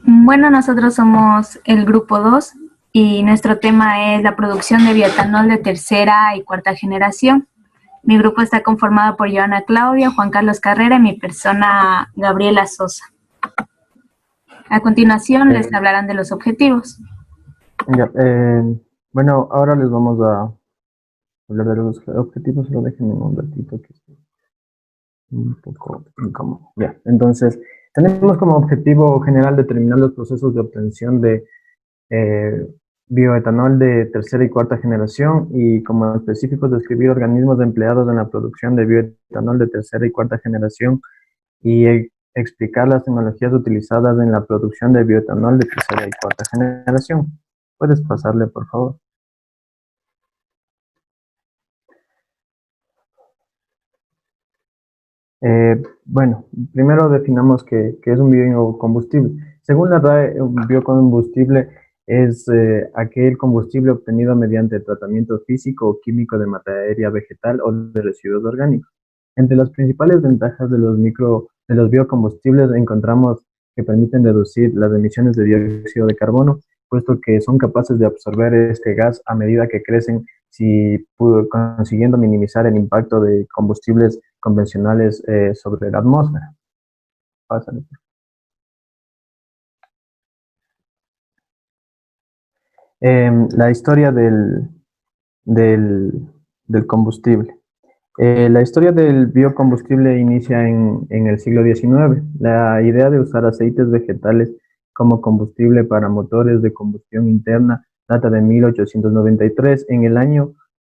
Bueno, nosotros somos el grupo 2 y nuestro tema es la producción de bioetanol de tercera y cuarta generación. Mi grupo está conformado por Joana Claudia, Juan Carlos Carrera y mi persona Gabriela Sosa. A continuación les Eh, hablarán de los objetivos. ya, bueno, ahora les vamos a hablar de los objetivos, solo déjenme un ratito que estoy un poco incómodo. Ya, entonces, tenemos como objetivo general determinar los procesos de obtención de eh, bioetanol de tercera y cuarta generación y como específicos describir organismos empleados en la producción de bioetanol de tercera y cuarta generación y explicar las tecnologías utilizadas en la producción de bioetanol de tercera y cuarta generación. ¿Puedes pasarle, por favor? Bueno, primero definamos qué es un biocombustible. Según la RAE, un biocombustible es aquel combustible obtenido mediante tratamiento físico o químico de materia vegetal o de residuos orgánicos. Entre las principales ventajas de los biocombustibles encontramos que permiten reducir las emisiones de dióxido de carbono, puesto que son capaces de absorber este gas a medida que crecen, consiguiendo minimizar el impacto de combustibles convencionales sobre la atmósfera. Pásale. La historia del, del combustible. La historia del biocombustible inicia en el siglo XIX. La idea de usar aceites vegetales como combustible para motores de combustión interna data de 1893.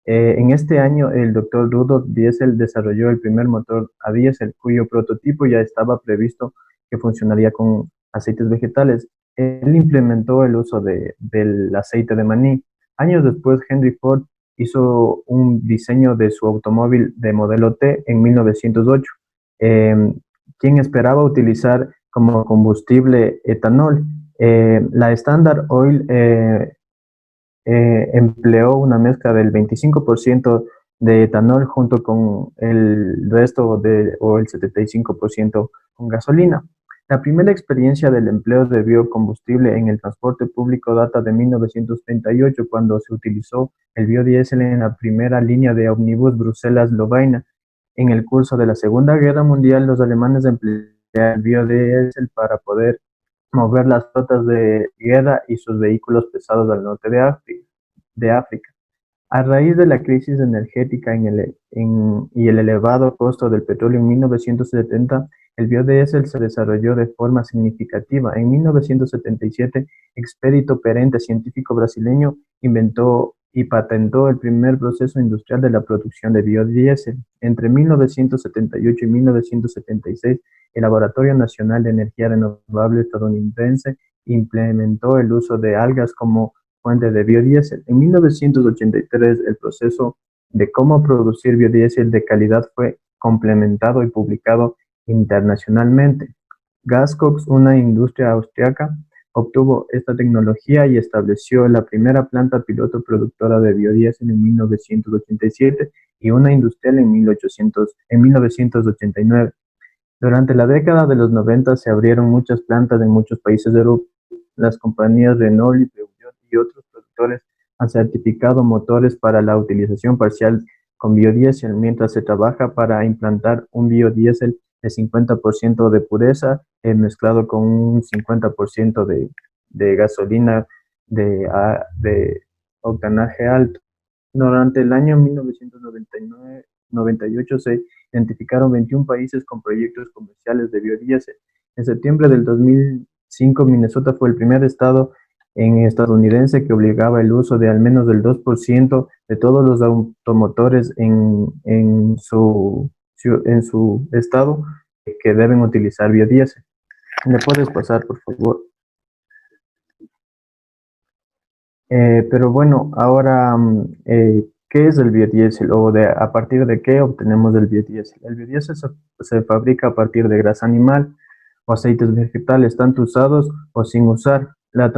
En este año, el doctor Rudolf Diesel desarrolló el primer motor a diésel, cuyo prototipo ya estaba previsto que funcionaría con aceites vegetales. Él implementó el uso del aceite de maní. Años después, Henry Ford hizo un diseño de su automóvil de modelo T en 1908, eh, quien esperaba utilizar como combustible etanol. La Standard Oil empleó una mezcla del 25% de etanol junto con el resto o el 75% con gasolina. La primera experiencia del empleo de biocombustible en el transporte público data de 1938, cuando se utilizó el biodiesel en la primera línea de ómnibus Bruselas-Lovaina. En el curso de la Segunda Guerra Mundial, los alemanes emplearon el biodiesel para poder mover las flotas de guerra y sus vehículos pesados al norte de África. A raíz de la crisis energética y el elevado costo del petróleo en 1970, el biodiesel se desarrolló de forma significativa. En 1977, Expedito Perente, científico brasileño, inventó y patentó el primer proceso industrial de la producción de biodiesel. Entre 1978 y 1976, el Laboratorio Nacional de Energía Renovable estadounidense implementó el uso de algas como fuente de biodiesel. En 1983, el proceso de cómo producir biodiesel de calidad fue complementado y publicado internacionalmente. Gascox, una industria austriaca, obtuvo esta tecnología y estableció la primera planta piloto productora de biodiesel en 1987 y una industrial en 1989. Durante la década de los 90 se abrieron muchas plantas en muchos países de Europa. Las compañías Renault y Peugeot y otros productores han certificado motores para la utilización parcial con biodiesel, mientras se trabaja para implantar un biodiesel de 50% de pureza mezclado con un 50% de gasolina de octanaje alto. Durante el año 1999-98 se identificaron 21 países con proyectos comerciales de biodiesel. En septiembre del 2005, Minnesota fue el primer estado estadounidense que obligaba el uso de al menos del 2% de todos los automotores en su estado que deben utilizar biodiesel. ¿Le puedes pasar, por favor? Pero bueno, ahora, ¿qué es el biodiesel o a partir de qué obtenemos el biodiesel? El biodiesel se fabrica a partir de grasa animal o aceites vegetales, tanto usados o sin usar. La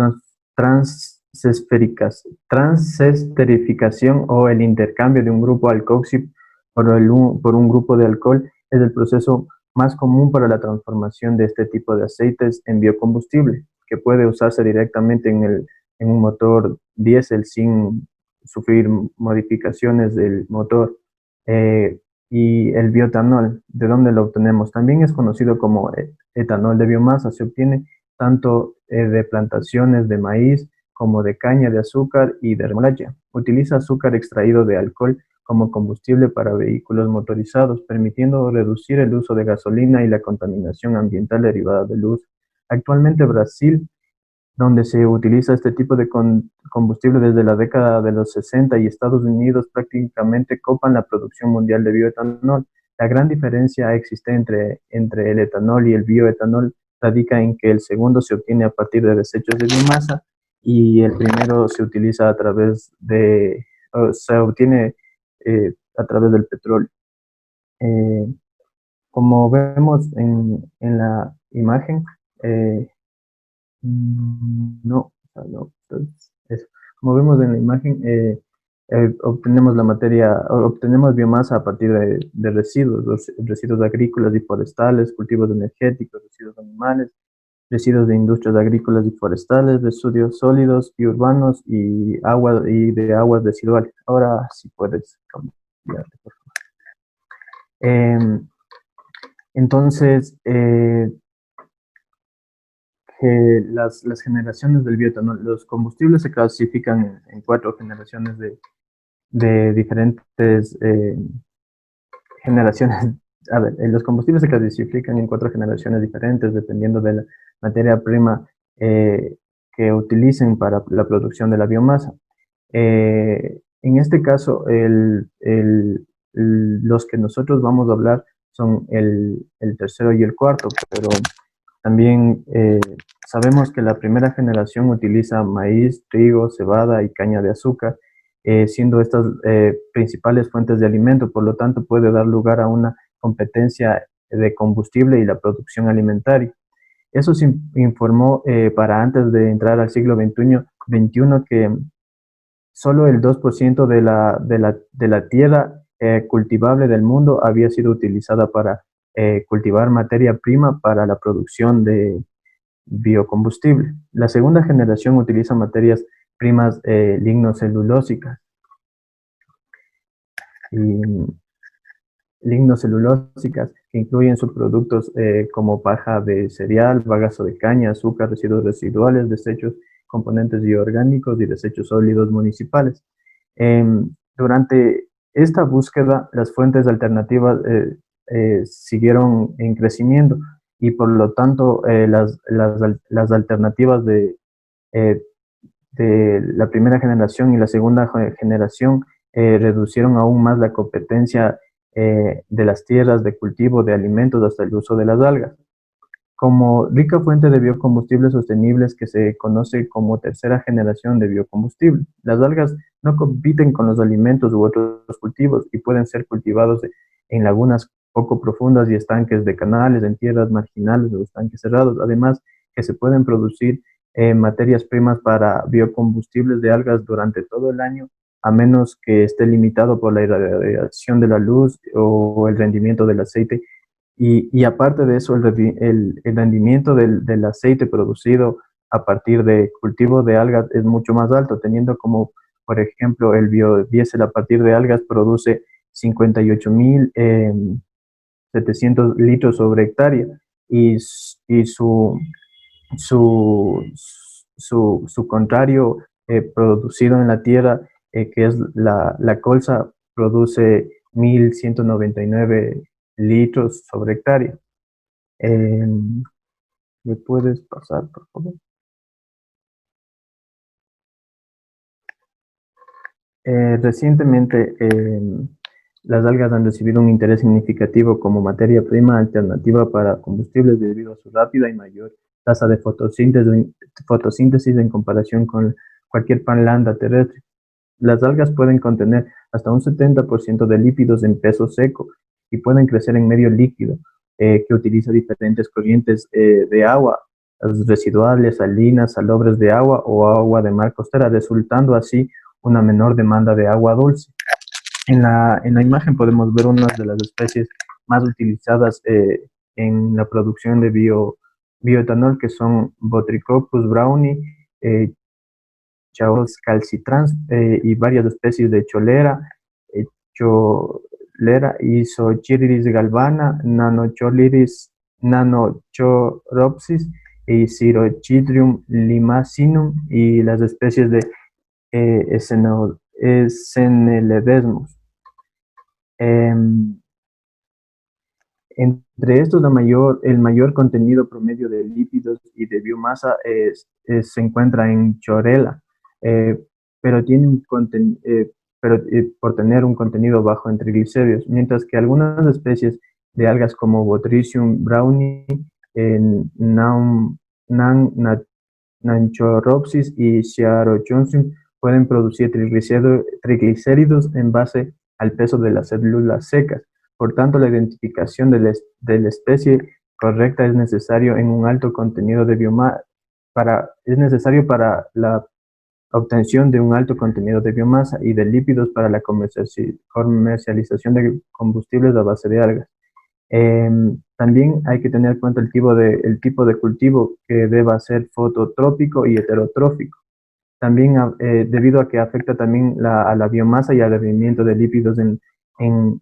transesterificación o el intercambio de un grupo alcoxil por un grupo de alcohol es el proceso más común para la transformación de este tipo de aceites en biocombustible. que puede usarse directamente en un motor diésel sin sufrir modificaciones del motor. Y el bioetanol, ¿de dónde lo obtenemos? También es conocido como etanol de biomasa. Se obtiene tanto de plantaciones de maíz como de caña de azúcar y de remolacha. Utiliza azúcar extraído de alcohol como combustible para vehículos motorizados, permitiendo reducir el uso de gasolina y la contaminación ambiental derivada del uso. Actualmente Brasil, donde se utiliza este tipo de combustible desde la década de los 60, y Estados Unidos prácticamente copan la producción mundial de bioetanol. La gran diferencia existe entre el etanol y el bioetanol radica en que el segundo se obtiene a partir de desechos de biomasa y el primero se utiliza a través se obtiene a través del petróleo. Eh, Como vemos en la imagen, eh, no, no, entonces, eso. Como vemos en la imagen, obtenemos la materia, obtenemos biomasa a partir de residuos, los residuos agrícolas y forestales, cultivos energéticos, residuos animales, residuos de industrias agrícolas y forestales, residuos sólidos y urbanos y agua y de aguas residuales. Ahora sí puedes cambiar, por favor. Entonces, que las generaciones del bioetanol, los combustibles se clasifican en 4 generaciones de diferentes generaciones. A ver, los combustibles se clasifican en 4 generaciones diferentes dependiendo de la materia prima que utilicen para la producción de la biomasa. En este caso, los que nosotros vamos a hablar son el tercero y el cuarto, pero también sabemos que la primera generación utiliza maíz, trigo, cebada y caña de azúcar, siendo estas principales fuentes de alimento. Por lo tanto, puede dar lugar a una competencia de combustible y la producción alimentaria. Eso se informó para antes de entrar al siglo XXI que solo el 2% de la tierra cultivable del mundo había sido utilizada para cultivar materia prima para la producción de biocombustible. La segunda generación utiliza materias primas lignocelulósicas y lignocelulósicas que incluyen subproductos como paja de cereal, bagazo de caña, azúcar, residuos residuales, desechos, componentes bioorgánicos y desechos sólidos municipales. Durante esta búsqueda, las fuentes alternativas siguieron en crecimiento y por lo tanto las alternativas de la primera generación y la segunda generación reducieron aún más la competencia de las tierras de cultivo de alimentos hasta el uso de las algas. Como rica fuente de biocombustibles sostenibles que se conoce como tercera generación de biocombustible, las algas no compiten con los alimentos u otros cultivos y pueden ser cultivados en lagunas poco profundas y estanques de canales, en tierras marginales o estanques cerrados. Además, que se pueden producir materias primas para biocombustibles de algas durante todo el año, a menos que esté limitado por la irradiación de la luz o el rendimiento del aceite. Y aparte de eso, el rendimiento del aceite producido a partir de cultivo de algas es mucho más alto, teniendo como, por ejemplo, el biodiesel a partir de algas produce 58.700 litros sobre hectárea y su contrario producido en la tierra, que es la colza, produce 1.199 litros sobre hectárea. ¿Me puedes pasar, por favor? Recientemente, las algas han recibido un interés significativo como materia prima alternativa para combustibles debido a su rápida y mayor tasa de fotosíntesis en comparación con cualquier planta terrestre. Las algas pueden contener hasta un 70% de lípidos en peso seco y pueden crecer en medio líquido, que utiliza diferentes corrientes de agua, residuales, salinas, salobres de agua o agua de mar costera, resultando así una menor demanda de agua dulce. En la imagen podemos ver una de las especies más utilizadas en la producción de bioetanol, que son Botricopus brownie, Chaos calcitrans y varias especies de cholera, cholera, Isochiris galvana, Nanochoropsis y Cirochidrium limacinum, y las especies de Eseneledesmus. Entre estos, el mayor contenido promedio de lípidos y de biomasa se encuentra en Chorella, eh, pero, por tener un contenido bajo en triglicéridos, mientras que algunas especies de algas como Botricium brownie, Nanchoropsis y Chiarochonium pueden producir triglicéridos en base al peso de las células secas. Por tanto, la identificación de la especie correcta es necesario en un alto contenido de biomasa, es necesario para la obtención de un alto contenido de biomasa y de lípidos para la comercialización de combustibles a base de algas. También hay que tener en cuenta el tipo de cultivo, que deba ser fototrópico y heterotrófico. También debido a que afecta también a la biomasa y al rendimiento de lípidos en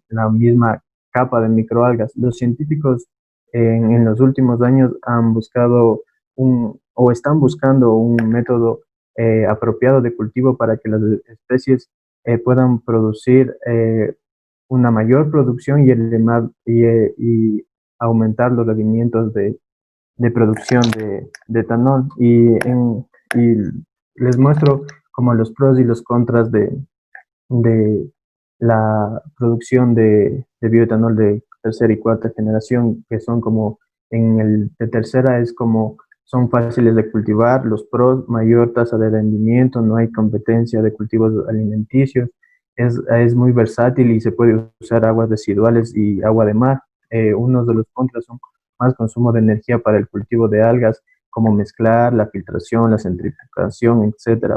la misma capa de microalgas. Los científicos en los últimos años han buscado o están buscando un método apropiado de cultivo para que las especies puedan producir una mayor producción y aumentar los rendimientos de producción de etanol. Y les muestro como los pros y los contras de la producción de bioetanol de tercera y cuarta generación, que son como en el de tercera es como son fáciles de cultivar, los pros, mayor tasa de rendimiento, no hay competencia de cultivos alimenticios, es muy versátil y se puede usar aguas residuales y agua de mar. Unos de los contras son más consumo de energía para el cultivo de algas, como mezclar, la filtración, la centrifugación, etcétera,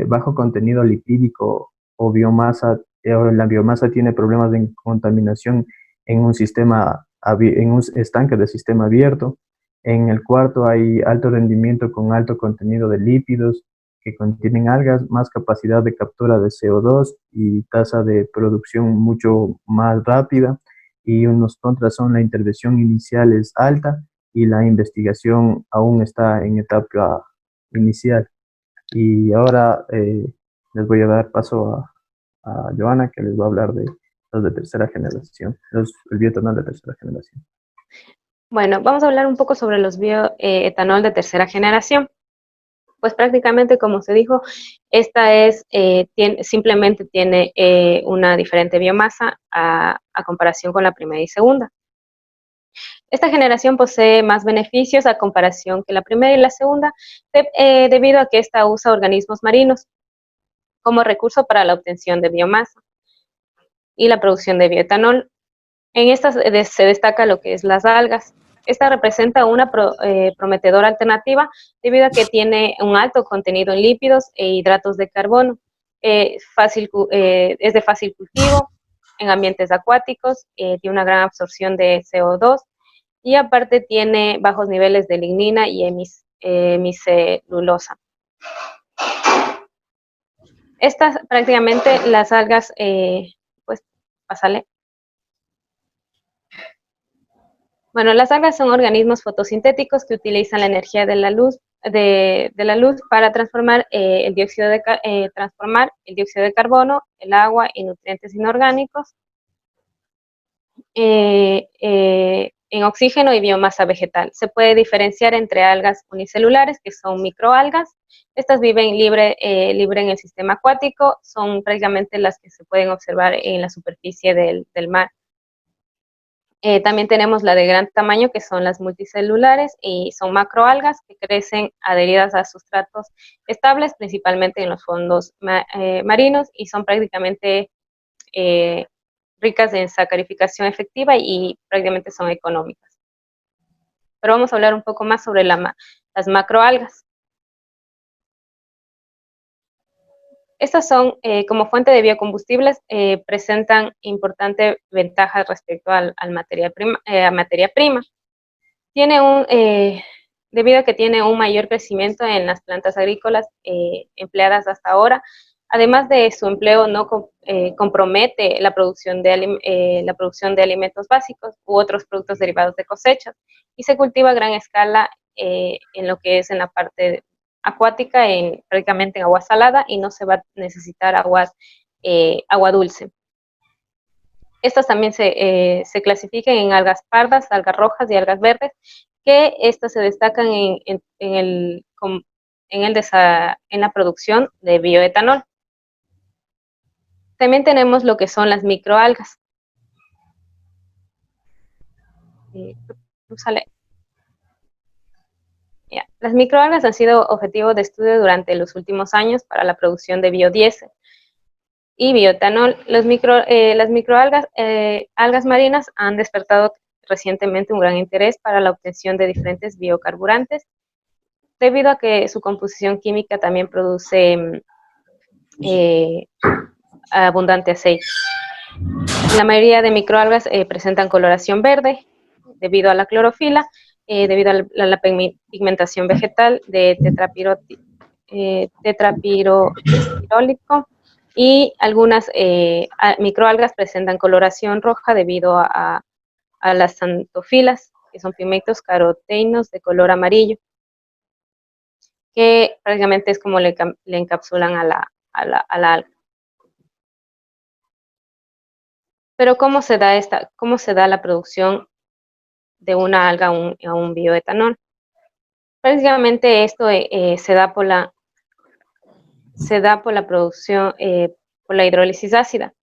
bajo contenido lipídico o biomasa. La biomasa tiene problemas de contaminación en en un estanque de sistema abierto. En el cuarto hay alto rendimiento con alto contenido de lípidos que contienen algas, más capacidad de captura de CO2 y tasa de producción mucho más rápida. Y unos contras son la intervención inicial es alta y la investigación aún está en etapa inicial. Y ahora les voy a dar paso a Joana, que les va a hablar de los de tercera generación, el bioetanol de tercera generación. Bueno, vamos a hablar un poco sobre los bioetanol de tercera generación. Pues prácticamente, como se dijo, esta simplemente tiene una diferente biomasa a comparación con la primera y segunda. Esta generación posee más beneficios a comparación que la primera y la segunda, debido a que esta usa organismos marinos como recurso para la obtención de biomasa y la producción de bioetanol. En esta se destaca lo que es las algas. Esta representa una prometedora alternativa debido a que tiene un alto contenido en lípidos e hidratos de carbono. Es de fácil cultivo en ambientes acuáticos, tiene una gran absorción de CO2 y aparte tiene bajos niveles de lignina y hemicelulosa. Estas prácticamente las algas, pues pásale. Bueno, las algas son organismos fotosintéticos que utilizan la energía de la luz, para transformar el dióxido de carbono, el agua y nutrientes inorgánicos en oxígeno y biomasa vegetal. Se puede diferenciar entre algas unicelulares, que son microalgas. Estas viven libre en el sistema acuático, son prácticamente las que se pueden observar en la superficie del mar. También tenemos la de gran tamaño, que son las multicelulares, y son macroalgas que crecen adheridas a sustratos estables, principalmente en los fondos marinos, y son prácticamente ricas en sacarificación efectiva y prácticamente son económicas. Pero vamos a hablar un poco más sobre las macroalgas. Estas son, como fuente de biocombustibles, presentan importantes ventajas respecto a materia prima. Debido a que tiene un mayor crecimiento en las plantas agrícolas empleadas hasta ahora, además de su empleo no compromete la producción de alimentos básicos u otros productos derivados de cosechas, y se cultiva a gran escala en lo que es en la parte acuática, prácticamente en agua salada, y no se va a necesitar agua dulce. Estas también se clasifican en algas pardas, algas rojas y algas verdes, que estas se destacan en la producción de bioetanol. También tenemos lo que son las microalgas. Las microalgas han sido objetivo de estudio durante los últimos años para la producción de biodiesel y bioetanol. Las microalgas algas marinas han despertado recientemente un gran interés para la obtención de diferentes biocarburantes, debido a que su composición química también produce abundante aceite. La mayoría de microalgas presentan coloración verde debido a la clorofila, debido a la pigmentación vegetal de tetrapiroestírico, y algunas microalgas presentan coloración roja debido a las xantofilas, que son pigmentos carotenos de color amarillo, que prácticamente es como le encapsulan a la alga. Pero ¿cómo se da la producción de una alga a un bioetanol? Prácticamente esto se da por la producción, por la hidrólisis ácida.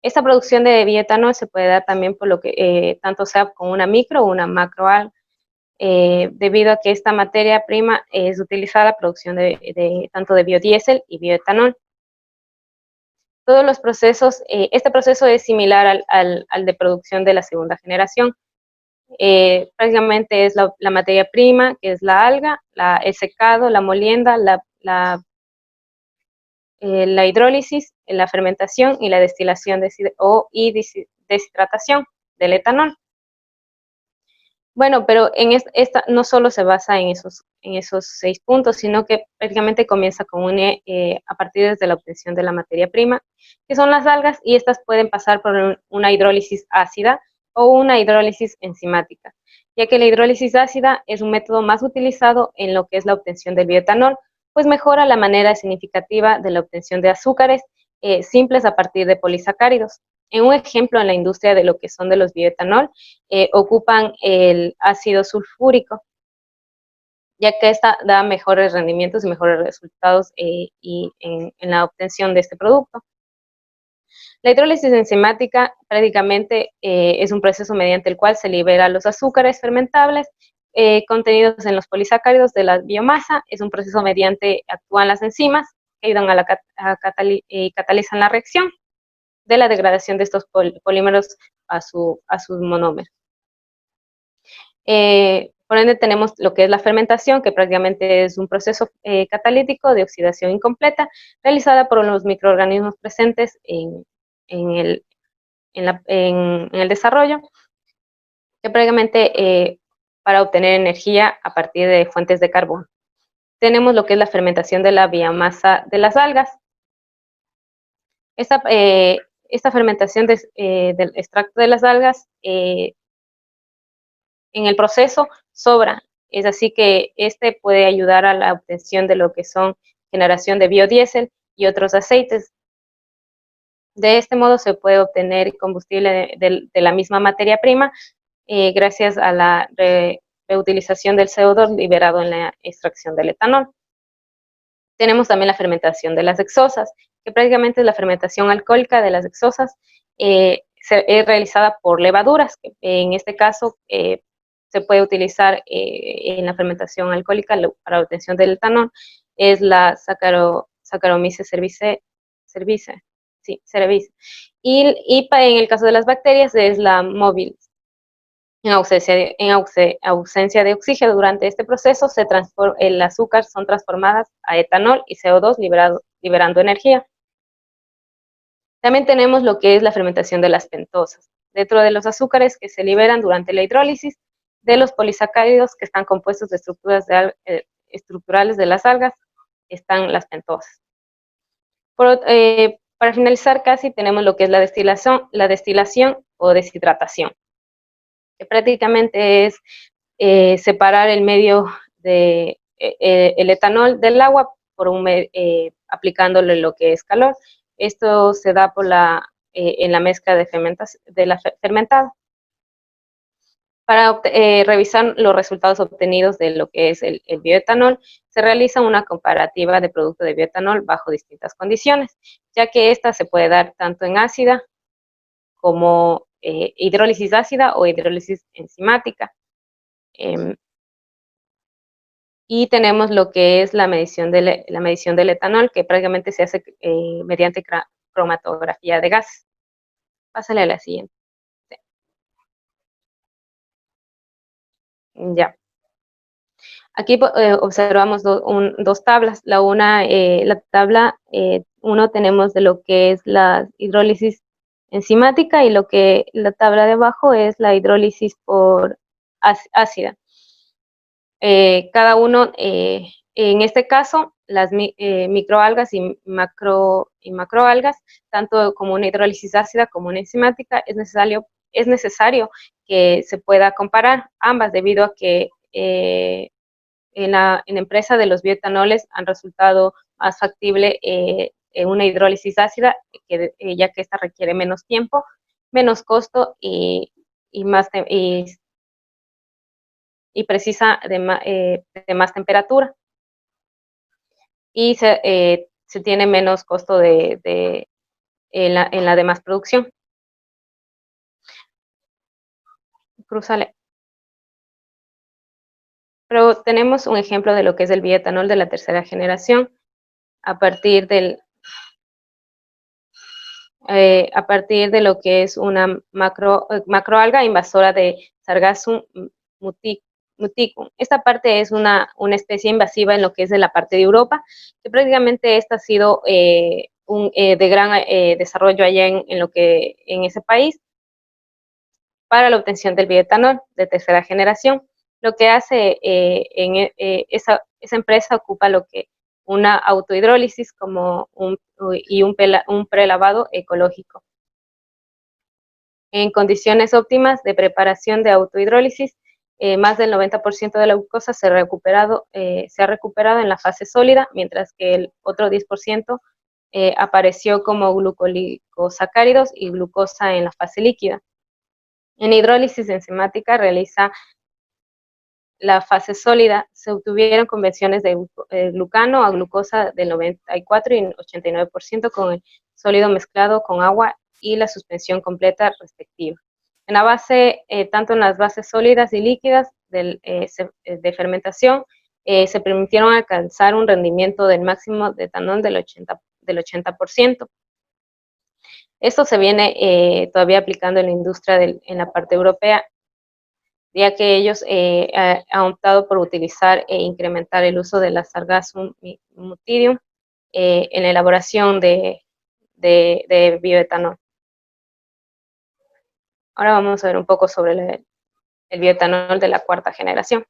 Esta producción de bioetanol se puede dar también por lo que tanto sea con una micro o una macroalga, debido a que esta materia prima es utilizada en la producción tanto de biodiesel y bioetanol. Todos los procesos, este proceso es similar al de producción de la segunda generación. Prácticamente es la materia prima, que es la alga, el secado, la molienda, la hidrólisis, la fermentación y la destilación y deshidratación del etanol. Bueno, pero esta no solo se basa en esos 6 puntos, sino que prácticamente comienza a partir desde la obtención de la materia prima, que son las algas, y estas pueden pasar por una hidrólisis ácida o una hidrólisis enzimática, ya que la hidrólisis ácida es un método más utilizado en lo que es la obtención del bioetanol, pues mejora la manera significativa de la obtención de azúcares simples a partir de polisacáridos. En un ejemplo, en la industria de lo que son de los bioetanol, ocupan el ácido sulfúrico, ya que esta da mejores rendimientos y mejores resultados en la obtención de este producto. La hidrólisis enzimática prácticamente es un proceso mediante el cual se liberan los azúcares fermentables contenidos en los polisacáridos de la biomasa. Es un proceso mediante actúan las enzimas que ayudan catalizan la reacción de la degradación de estos polímeros a sus monómeros. Por ende tenemos lo que es la fermentación, que prácticamente es un proceso catalítico de oxidación incompleta realizada por los microorganismos presentes en el desarrollo, que prácticamente para obtener energía a partir de fuentes de carbón. Tenemos lo que es la fermentación de la biomasa de las algas. Esta fermentación del extracto de las algas en el proceso sobra, es así que este puede ayudar a la obtención de lo que son generación de biodiesel y otros aceites. De este modo se puede obtener combustible de la misma materia prima gracias a la reutilización del CO2 liberado en la extracción del etanol. Tenemos también la fermentación de las hexosas, que prácticamente es la fermentación alcohólica de las hexosas, es realizada por levaduras, que en este caso se puede utilizar en la fermentación alcohólica para la obtención del etanol, es la Saccharomyces cerevisiae. Y en el caso de las bacterias es la Mobilis. En ausencia de oxígeno durante este proceso, el azúcar son transformadas a etanol y CO2 liberando energía. También tenemos lo que es la fermentación de las pentosas. dentro de los azúcares que se liberan durante la hidrólisis de los polisacáridos que están compuestos de estructuras estructurales de las algas, están las pentosas. Para finalizar casi tenemos lo que es la destilación o deshidratación, que prácticamente es separar el medio de el etanol del agua aplicándole lo que es calor. Esto se da en la mezcla de la fermentada. Para revisar los resultados obtenidos de lo que es el bioetanol, se realiza una comparativa de producto de bioetanol bajo distintas condiciones, ya que esta se puede dar tanto en ácida como hidrólisis ácida o hidrólisis enzimática. Y tenemos lo que es la medición del etanol, que prácticamente se hace mediante cromatografía de gases. Pásale a la siguiente. Ya. Aquí observamos dos tablas. La tabla 1 tenemos de lo que es la hidrólisis enzimática y la tabla de abajo es la hidrólisis por ácida. Cada uno, en este caso, las microalgas y macroalgas, tanto como una hidrólisis ácida como una enzimática, es necesario que se pueda comparar ambas debido a que en la empresa de los bioetanoles han resultado más factible una hidrólisis ácida, ya que esta requiere menos tiempo, menos costo y precisa de más temperatura. Y se tiene menos costo en la demás producción. Crúzale. Pero tenemos un ejemplo de lo que es el bioetanol de la tercera generación a partir de lo que es una macroalga invasora de Sargassum muticum. Esta parte es una especie invasiva en lo que es de la parte de Europa, que prácticamente esta ha sido de gran desarrollo allá en ese país para la obtención del bioetanol de tercera generación. Lo que hace esa empresa ocupa lo que una autohidrólisis y un prelavado ecológico. En condiciones óptimas de preparación de autohidrólisis, más del 90% de la glucosa se ha recuperado en la fase sólida, mientras que el otro 10% apareció como glucolisacáridos y glucosa en la fase líquida. En hidrólisis enzimática realiza la fase sólida, se obtuvieron conversiones de glucano a glucosa del 94 y 89% con el sólido mezclado con agua y la suspensión completa respectiva. En la base, tanto en las bases sólidas y líquidas de fermentación, se permitieron alcanzar un rendimiento del máximo de etanol del 80%. Esto se viene todavía aplicando en la industria en la parte europea, ya que ellos han optado por utilizar e incrementar el uso de la Sargassum muticum en la elaboración de bioetanol. Ahora vamos a ver un poco sobre el bioetanol de la cuarta generación.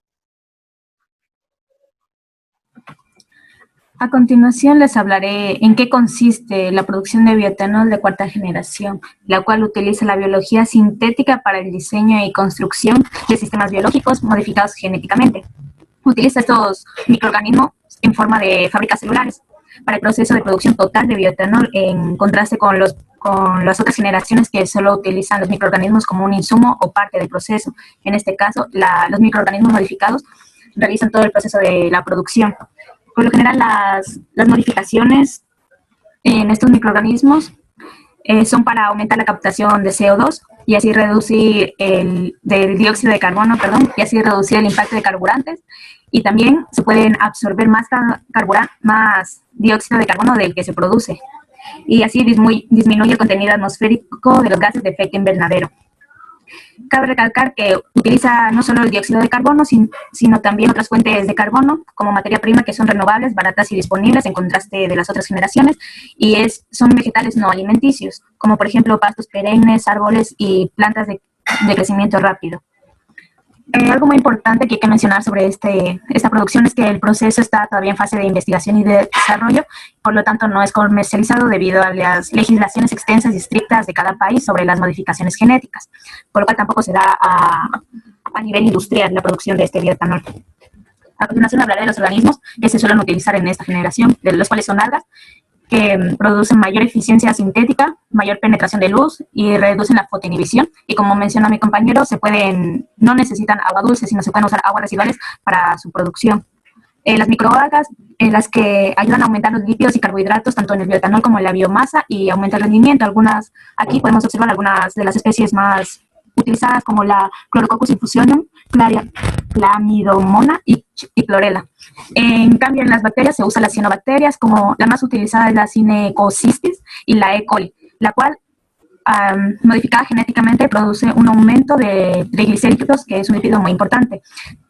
A continuación les hablaré en qué consiste la producción de bioetanol de cuarta generación, la cual utiliza la biología sintética para el diseño y construcción de sistemas biológicos modificados genéticamente. Utiliza estos microorganismos en forma de fábricas celulares para el proceso de producción total de bioetanol, en contraste con las otras generaciones que solo utilizan los microorganismos como un insumo o parte del proceso. En este caso, los microorganismos modificados realizan todo el proceso de la producción. Por lo general, las modificaciones en estos microorganismos son para aumentar la captación de CO2 y así reducir del dióxido de carbono, y así reducir el impacto de carburantes, y también se pueden absorber más dióxido de carbono del que se produce, y así disminuye el contenido atmosférico de los gases de efecto invernadero. Cabe recalcar que utiliza no solo el dióxido de carbono, sino también otras fuentes de carbono como materia prima que son renovables, baratas y disponibles en contraste de las otras generaciones, y son vegetales no alimenticios, como por ejemplo pastos perennes, árboles y plantas de crecimiento rápido. Algo muy importante que hay que mencionar sobre esta producción es que el proceso está todavía en fase de investigación y de desarrollo, por lo tanto no es comercializado debido a las legislaciones extensas y estrictas de cada país sobre las modificaciones genéticas, por lo cual tampoco se da a nivel industrial la producción de este bioetanol. A continuación hablaré de los organismos que se suelen utilizar en esta generación, de los cuales son algas, que producen mayor eficiencia sintética, mayor penetración de luz y reducen la fotoinhibición. Y como mencionó mi compañero, no necesitan agua dulce, sino se pueden usar aguas residuales para su producción. Las microalgas, las que ayudan a aumentar los lípidos y carbohidratos, tanto en el bioetanol como en la biomasa, y aumenta el rendimiento. Aquí podemos observar algunas de las especies más utilizadas, como la Chlorococcus infusionum, Chlamydomonas y chlorella. En cambio, en las bacterias se usa las cianobacterias, como la más utilizada es la Cinecocystis y la E. coli, la cual, modificada genéticamente, produce un aumento de triglicéridos, que es un lípido muy importante.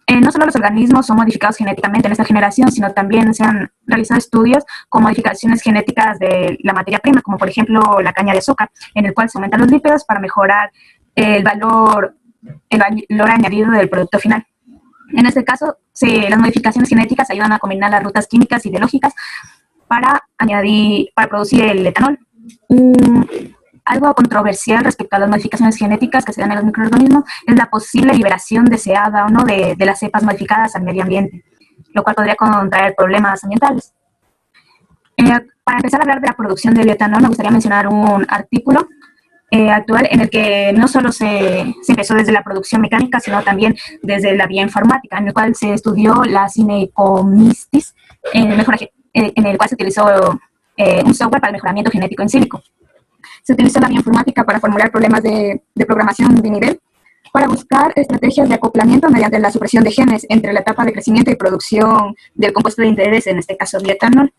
No solo los organismos son modificados genéticamente en esta generación, sino también se han realizado estudios con modificaciones genéticas de la materia prima, como por ejemplo la caña de azúcar, en el cual se aumentan los lípidos para mejorar el valor añadido del producto final. En este caso, las modificaciones genéticas ayudan a combinar las rutas químicas y biológicas para producir el etanol. Algo controversial respecto a las modificaciones genéticas que se dan en los microorganismos es la posible liberación deseada o no de las cepas modificadas al medio ambiente, lo cual podría contraer problemas ambientales. Para empezar a hablar de la producción de bioetanol, me gustaría mencionar un artículo actual en el que no solo se empezó desde la producción mecánica, sino también desde la bioinformática, en el cual se estudió la Cinecomystis, en el cual se utilizó un software para el mejoramiento genético in silico. Se utilizó la bioinformática para formular problemas de programación de nivel, para buscar estrategias de acoplamiento mediante la supresión de genes entre la etapa de crecimiento y producción del compuesto de interés, en este caso bioetanol.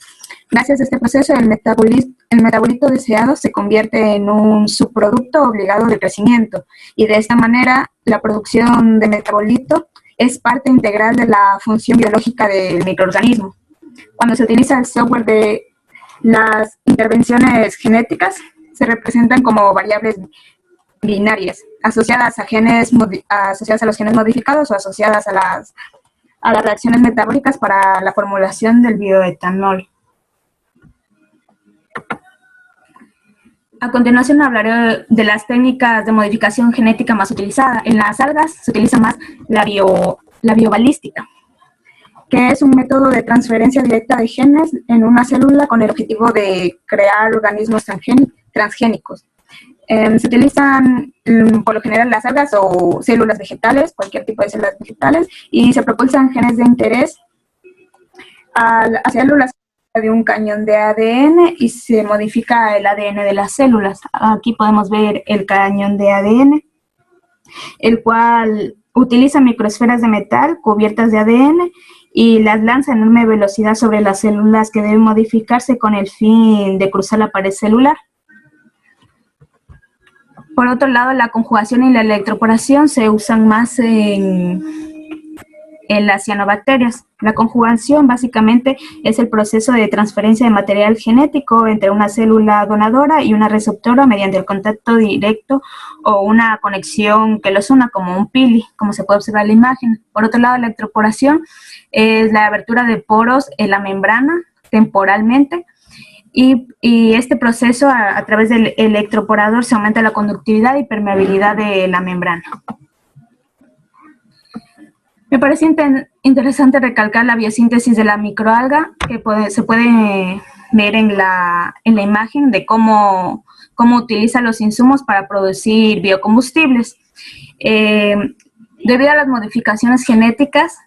Gracias a este proceso, el metabolito deseado se convierte en un subproducto obligado del crecimiento, y de esta manera la producción de metabolito es parte integral de la función biológica del microorganismo. Cuando se utiliza el software de las intervenciones genéticas, se representan como variables binarias, asociadas a los genes modificados o asociadas a las reacciones metabólicas para la formulación del bioetanol. A continuación hablaré de las técnicas de modificación genética más utilizadas. En las algas se utiliza más la biobalística, que es un método de transferencia directa de genes en una célula con el objetivo de crear organismos transgénicos. Se utilizan por lo general las algas o células vegetales, cualquier tipo de células vegetales, y se propulsan genes de interés a células de un cañón de ADN y se modifica el ADN de las células. Aquí podemos ver el cañón de ADN, el cual utiliza microesferas de metal cubiertas de ADN y las lanza a enorme velocidad sobre las células que deben modificarse con el fin de cruzar la pared celular. Por otro lado, la conjugación y la electroporación se usan más en las cianobacterias. La conjugación básicamente es el proceso de transferencia de material genético entre una célula donadora y una receptora mediante el contacto directo o una conexión que los una, como un pili, como se puede observar en la imagen. Por otro lado, la electroporación es la abertura de poros en la membrana temporalmente, y este proceso, a través del electroporador, se aumenta la conductividad y permeabilidad de la membrana. Me parece interesante recalcar la biosíntesis de la microalga, que se puede ver en la imagen de cómo utiliza los insumos para producir biocombustibles. Debido a las modificaciones genéticas,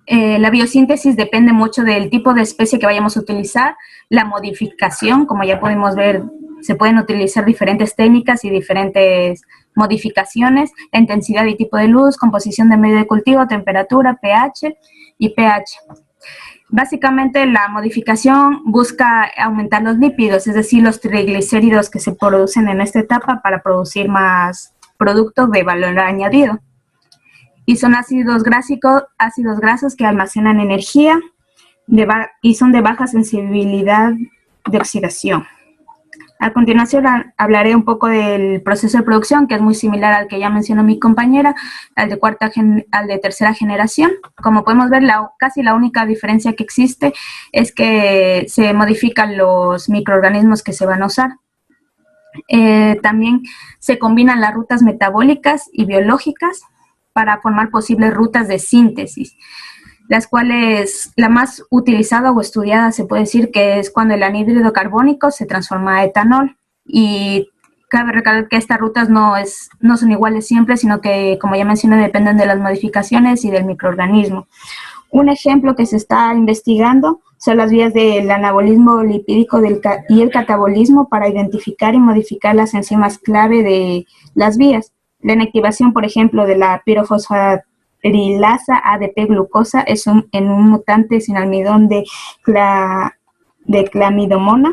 la biosíntesis depende mucho del tipo de especie que vayamos a utilizar, la modificación, como ya podemos ver, se pueden utilizar diferentes técnicas y diferentes modificaciones, la intensidad y tipo de luz, composición de medio de cultivo, temperatura, pH y pH. Básicamente la modificación busca aumentar los lípidos, es decir, los triglicéridos que se producen en esta etapa para producir más producto de valor añadido. Y son ácidos grasos que almacenan energía y son de baja sensibilidad de oxidación. A continuación hablaré un poco del proceso de producción, que es muy similar al que ya mencionó mi compañera, al de tercera generación. Como podemos ver, casi la única diferencia que existe es que se modifican los microorganismos que se van a usar. También se combinan las rutas metabólicas y biológicas para formar posibles rutas de síntesis, las cuales la más utilizada o estudiada se puede decir que es cuando el anhídrido carbónico se transforma a etanol. Y cabe recalcar que estas rutas no son iguales siempre, sino que, como ya mencioné, dependen de las modificaciones y del microorganismo. Un ejemplo que se está investigando son las vías del anabolismo lipídico y el catabolismo para identificar y modificar las enzimas clave de las vías. La inactivación, por ejemplo, de la pirofosfatrilasa ADP-glucosa en un mutante sin almidón de clamidomona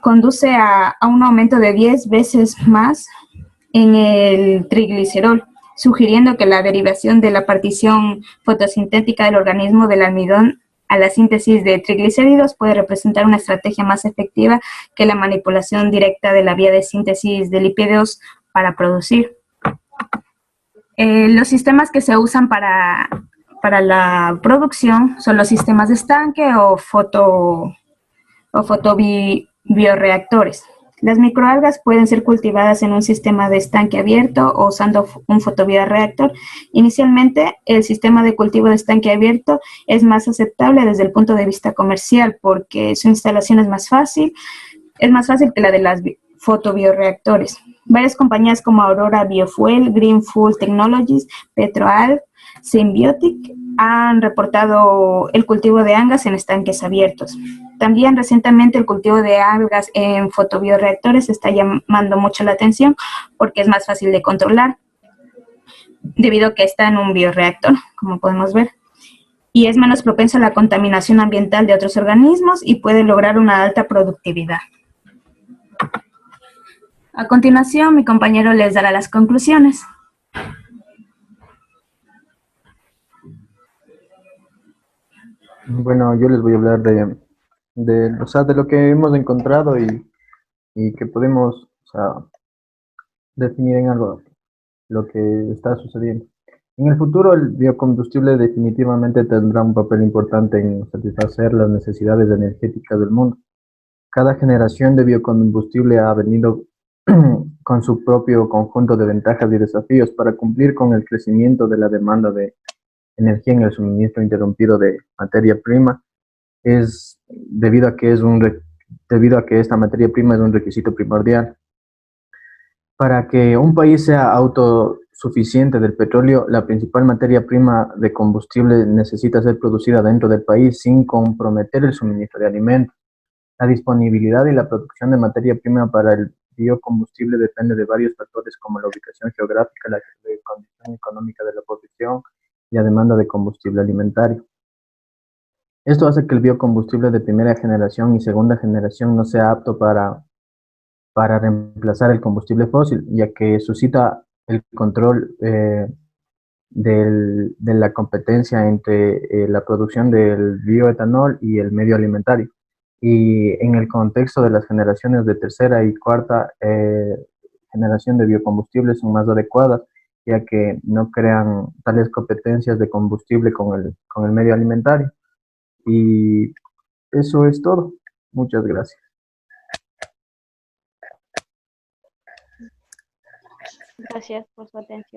conduce a un aumento de 10 veces más en el triglicerol, sugiriendo que la derivación de la partición fotosintética del organismo del almidón a la síntesis de triglicéridos puede representar una estrategia más efectiva que la manipulación directa de la vía de síntesis de lípidos para producir. Los sistemas que se usan para la producción son los sistemas de estanque o fotobioreactores. Las microalgas pueden ser cultivadas en un sistema de estanque abierto o usando un fotobioreactor. Inicialmente, el sistema de cultivo de estanque abierto es más aceptable desde el punto de vista comercial porque su instalación es más fácil que la de las fotobioreactores. Varias compañías como Aurora Biofuel, Green Fuel Technologies, PetroAlg, Symbiotic han reportado el cultivo de algas en estanques abiertos. También recientemente el cultivo de algas en fotobioreactores está llamando mucho la atención porque es más fácil de controlar debido a que está en un bioreactor, como podemos ver, y es menos propenso a la contaminación ambiental de otros organismos y puede lograr una alta productividad. A continuación, mi compañero les dará las conclusiones. Bueno, yo les voy a hablar de lo que hemos encontrado y que podemos, definir en algo lo que está sucediendo. En el futuro, el biocombustible definitivamente tendrá un papel importante en satisfacer las necesidades energéticas del mundo. Cada generación de biocombustible ha venido con su propio conjunto de ventajas y desafíos para cumplir con el crecimiento de la demanda de energía en el suministro interrumpido de materia prima. Es debido a que esta materia prima es un requisito primordial. Para que un país sea autosuficiente del petróleo, la principal materia prima de combustible necesita ser producida dentro del país sin comprometer el suministro de alimentos. La disponibilidad y la producción de materia prima para el biocombustible depende de varios factores como la ubicación geográfica, la condición económica de la producción y la demanda de combustible alimentario. Esto hace que el biocombustible de primera generación y segunda generación no sea apto para reemplazar el combustible fósil, ya que suscita el control de la competencia entre la producción del bioetanol y el medio alimentario. Y en el contexto de las generaciones de tercera y cuarta generación de biocombustibles son más adecuadas, ya que no crean tales competencias de combustible con el medio alimentario. Y eso es todo. Muchas gracias. Gracias por su atención.